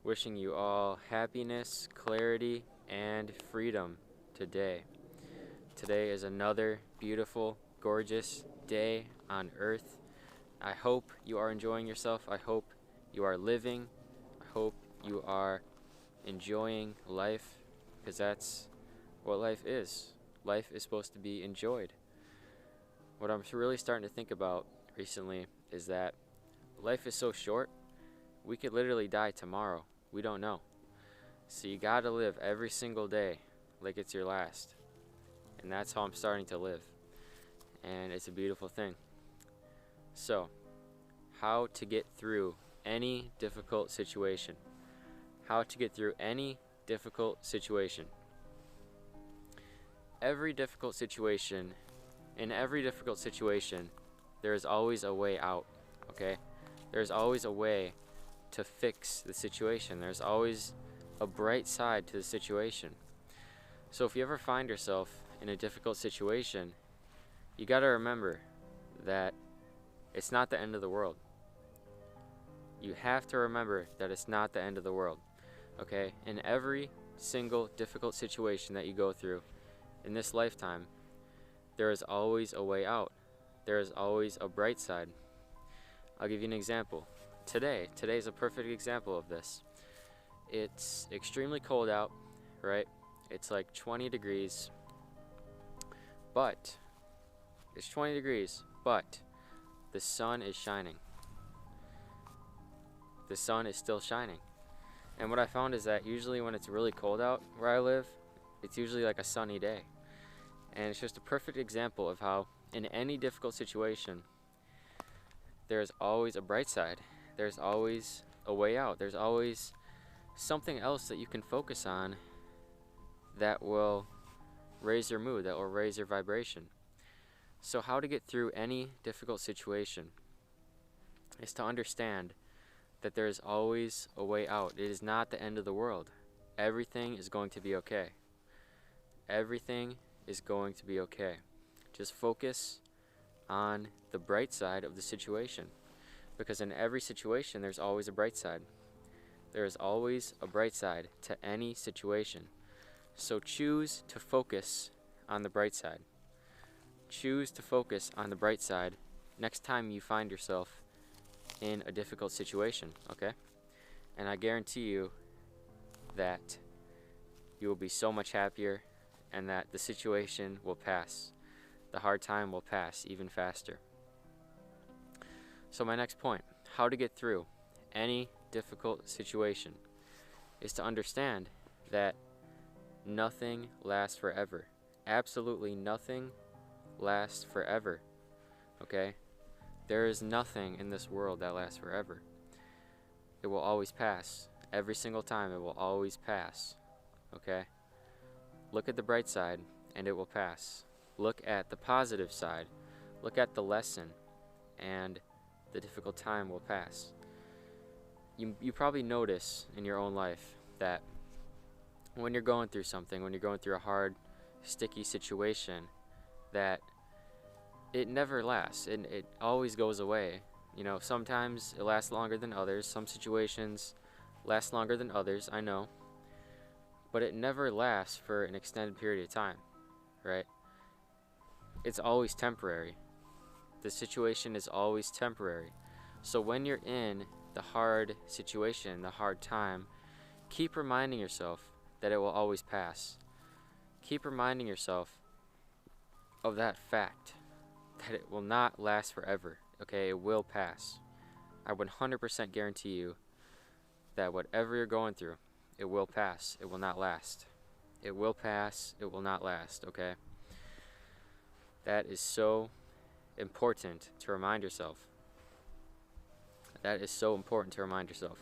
Wishing you all happiness, clarity, and freedom today. Today is another beautiful, gorgeous day on earth. I hope you are enjoying yourself. I hope you are living. I hope you are enjoying life, because that's what life is. Life is supposed to be enjoyed. What I'm really starting to think about recently is that life is so short, we could literally die tomorrow. We don't know. So you gotta live every single day like it's your last. And that's how I'm starting to live. And it's a beautiful thing. So, how to get through any difficult situation. How to get through any difficult situation. In every difficult situation, there is always a way out, okay? There's always a way to fix the situation. There's always a bright side to the situation. So if you ever find yourself in a difficult situation, you got to remember that it's not the end of the world. You have to remember that it's not the end of the world, okay? In every single difficult situation that you go through in this lifetime, there is always a way out. There is always a bright side. I'll give you an example. Today's a perfect example of this. It's extremely cold out, right? It's like 20 degrees, but the sun is shining. The sun is still shining. And what I found is that usually when it's really cold out where I live, it's usually like a sunny day. And it's just a perfect example of how in any difficult situation, there's always a bright side. There's always a way out. There's always something else that you can focus on that will raise your mood, that will raise your vibration. So how to get through any difficult situation is to understand that there is always a way out. It is not the end of the world. Everything is going to be okay. Everything is going to be okay. Just focus on the bright side of the situation, because in every situation there's always a bright side. There is always a bright side to any situation. So choose to focus on the bright side. Choose to focus on the bright side next time you find yourself in a difficult situation, okay? And I guarantee you that you will be so much happier and that the situation will pass. The hard time will pass even faster. So my next point, how to get through any difficult situation, is to understand that nothing lasts forever. Absolutely nothing lasts forever, okay? There is nothing in this world that lasts forever. It will always pass. Every single time it will always pass, okay? Look at the bright side and it will pass. Look at the positive side. Look at the lesson, and the difficult time will pass. You probably notice in your own life that when you're going through something, when you're going through a hard, sticky situation, that it never lasts. It always goes away. You know, sometimes it lasts longer than others. Some situations last longer than others, I know. But it never lasts for an extended period of time, right? It's always temporary. The situation is always temporary. So when you're in the hard situation, the hard time, keep reminding yourself that it will always pass. Keep reminding yourself of that fact, that it will not last forever, okay? It will pass. I 100% guarantee you that whatever you're going through, it will pass. It will not last. It will pass. It will not last, okay? That is so important to remind yourself. That is so important to remind yourself.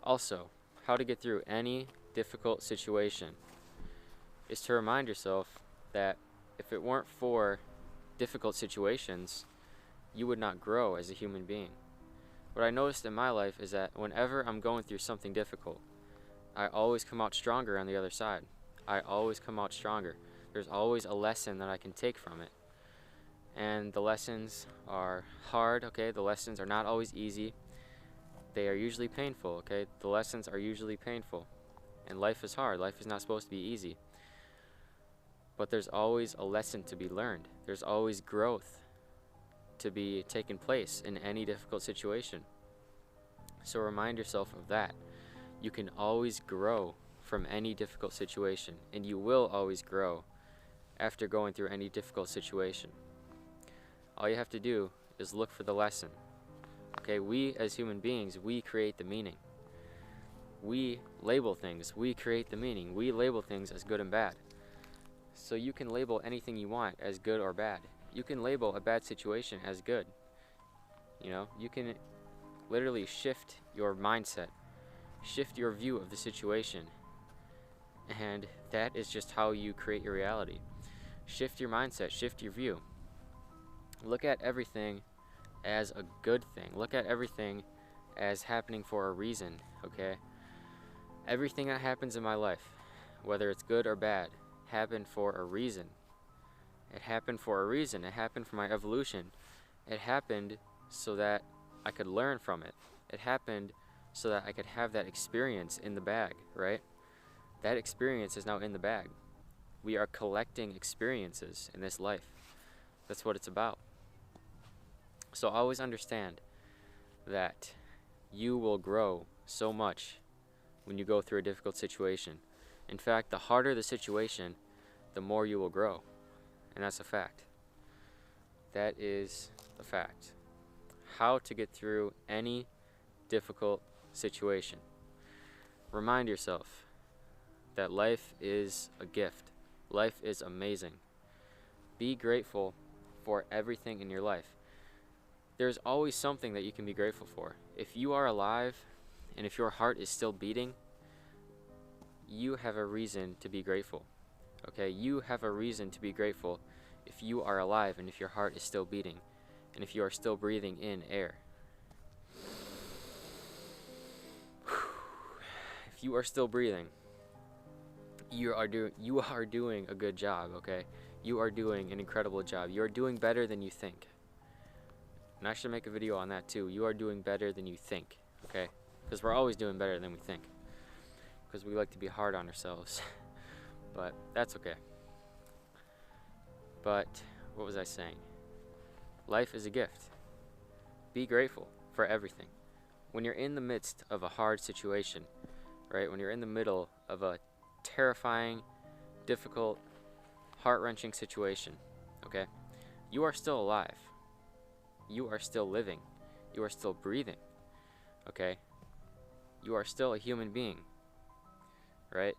Also, how to get through any difficult situation is to remind yourself that if it weren't for difficult situations, you would not grow as a human being. What I noticed in my life is that whenever I'm going through something difficult, I always come out stronger on the other side. I always come out stronger. There's always a lesson that I can take from it. And the lessons are hard, okay? The lessons are not always easy. they are usually painful, okay? The lessons are usually painful. And life is hard. Life is not supposed to be easy. But there's always a lesson to be learned. There's always growth to be taking place in any difficult situation. So remind yourself of that. You can always grow from any difficult situation, and you will always grow after going through any difficult situation. All you have to do is look for the lesson. Okay, we as human beings, we create the meaning. We label things, we create the meaning. We label things as good and bad. So you can label anything you want as good or bad. You can label a bad situation as good. You know, you can literally shift your mindset, shift your view of the situation, and that is just how you create your reality. Shift your mindset, shift your view. Look at everything as a good thing. Look at everything as happening for a reason, okay? Everything that happens in my life, whether it's good or bad, happened for a reason. It happened for a reason. It happened for my evolution. It happened so that I could learn from it. It happened so that I could have that experience in the bag, right? That experience is now in the bag. We are collecting experiences in this life. That's what it's about. So always understand that you will grow so much when you go through a difficult situation. In fact, the harder the situation, the more you will grow. And that's a fact. That is a fact. How to get through any difficult situation. Remind yourself that life is a gift. Life is amazing. Be grateful for everything in your life. There's always something that you can be grateful for. If you are alive and if your heart is still beating, you have a reason to be grateful. Okay, you have a reason to be grateful if you are alive and if your heart is still beating and if you are still breathing in air. If you are still breathing, you are doing a good job, okay? You are doing an incredible job. You are doing better than you think. And I should make a video on that too. You are doing better than you think, okay? Because we're always doing better than we think. Because we like to be hard on ourselves. But that's okay. But what was I saying? Life is a gift. Be grateful for everything. When you're in the midst of a hard situation, right? When you're in the middle of a terrifying, difficult, heart-wrenching situation, okay? You are still alive. You are still living. You are still breathing, okay? You are still a human being, right?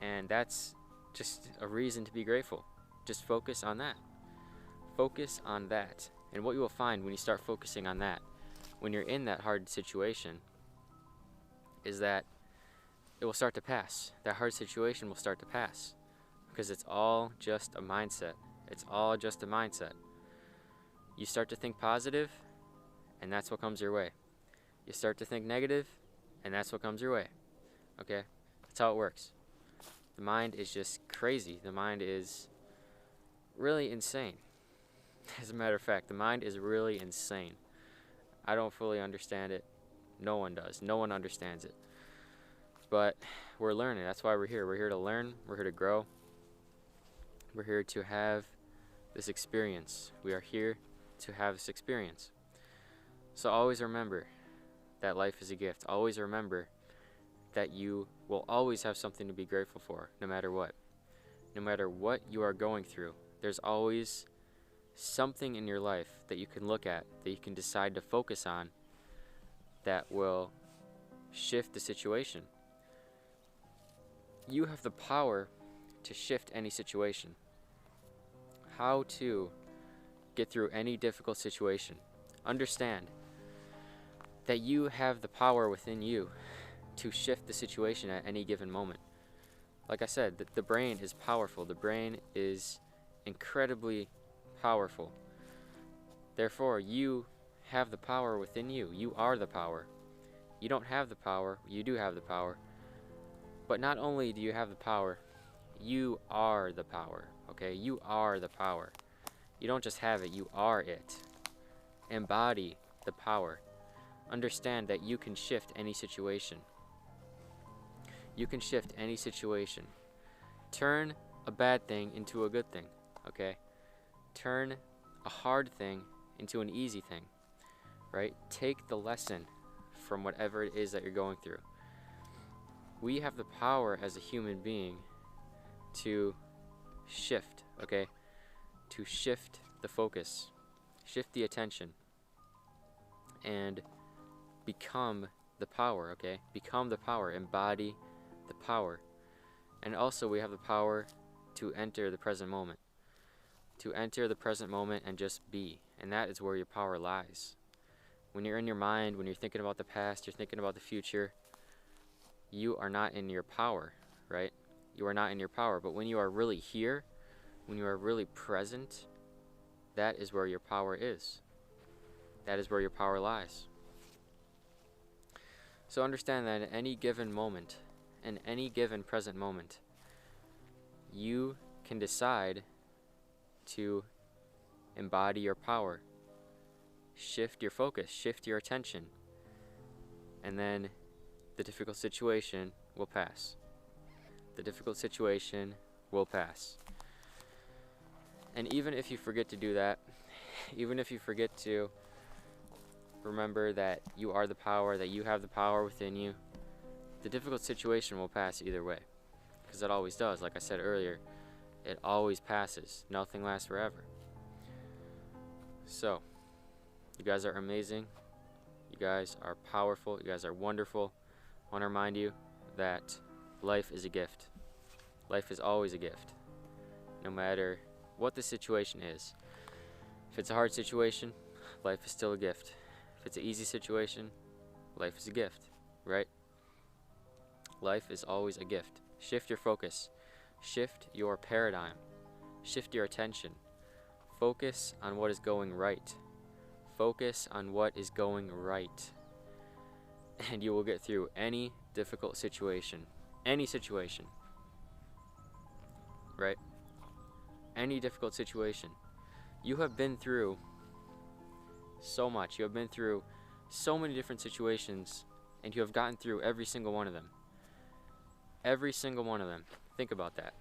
And that's just a reason to be grateful. Just focus on that. Focus on that. And what you will find when you start focusing on that, when you're in that hard situation, is that it will start to pass. That hard situation will start to pass. Because it's all just a mindset. It's all just a mindset. You start to think positive, and that's what comes your way. You start to think negative, and that's what comes your way. Okay? That's how it works. The mind is just crazy. The mind is really insane. As a matter of fact, the mind is really insane. I don't fully understand it. No one does. No one understands it. But we're learning. That's why we're here. We're here to learn. We're here to grow. We're here to have this experience. We are here to have this experience. So always remember that life is a gift. Always remember that you will always have something to be grateful for, no matter what. No matter what you are going through, there's always something in your life that you can look at, that you can decide to focus on, that will shift the situation. You have the power to shift any situation. How to get through any difficult situation. Understand that you have the power within you to shift the situation at any given moment. Like I said, the brain is powerful. The brain is incredibly powerful. Therefore, you have the power within you. You are the power. You don't have the power. You do have the power. But not only do you have the power, you are the power. Okay? You are the power. You don't just have it, you are it. Embody the power. understand that you can shift any situation. You can shift any situation. Turn a bad thing into a good thing, okay? Turn a hard thing into an easy thing, right? Take the lesson from whatever it is that you're going through. We have the power as a human being to shift, okay? To shift the focus, shift the attention, and become the power, okay? Become the power, embody the power. And also we have the power to enter the present moment. To enter the present moment and just be. And that is where your power lies. When you're in your mind, when you're thinking about the past, you're thinking about the future, you are not in your power, right? You are not in your power. But when you are really here, when you are really present, that is where your power is. That is where your power lies. So understand that at any given moment, in any given present moment, you can decide to embody your power, shift your focus, shift your attention, and then the difficult situation will pass. The difficult situation will pass. And even if you forget to do that, even if you forget to remember that you are the power, that you have the power within you, the difficult situation will pass either way. Because it always does. Like I said earlier, it always passes. Nothing lasts forever. So, you guys are amazing. You guys are powerful. You guys are wonderful. I want to remind you that life is a gift. Life is always a gift. No matter what the situation is. If it's a hard situation, life is still a gift. If it's an easy situation, life is a gift, right? Life is always a gift. Shift your focus. Shift your paradigm. Shift your attention. Focus on what is going right. Focus on what is going right. And you will get through any difficult situation. Any situation. Right? Any difficult situation. You have been through so much. You have been through so many different situations, and you have gotten through every single one of them. Every single one of them. Think about that.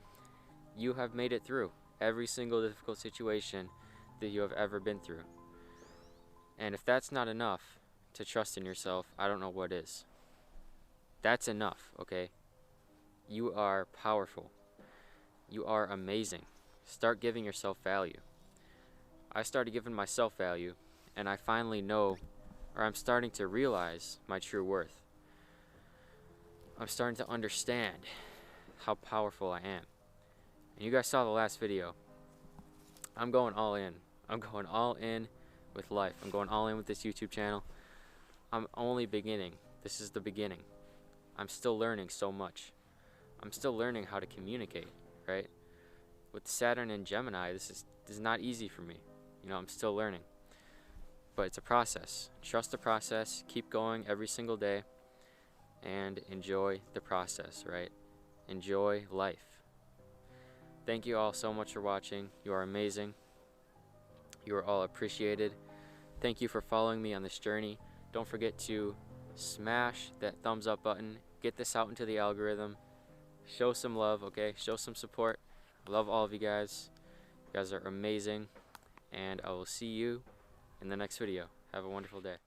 You have made it through every single difficult situation that you have ever been through. And if that's not enough to trust in yourself, I don't know what is. That's enough, okay? You are powerful. You are amazing. Start giving yourself value. I started giving myself value, and I finally know, or I'm starting to realize my true worth. I'm starting to understand how powerful I am. And you guys saw the last video. I'm going all in. I'm going all in with life. I'm going all in with this YouTube channel. I'm only beginning. This is the beginning. I'm still learning so much. I'm still learning how to communicate, right? With Saturn and Gemini, this is not easy for me. You know, I'm still learning. But it's a process. Trust the process. Keep going every single day. And enjoy the process, right? Enjoy life. Thank you all so much for watching. You are amazing. You are all appreciated. Thank you for following me on this journey. Don't forget to smash that thumbs up button. Get this out into the algorithm. Show some love, okay? Show some support. I love all of you guys. You guys are amazing. And I will see you in the next video. Have a wonderful day.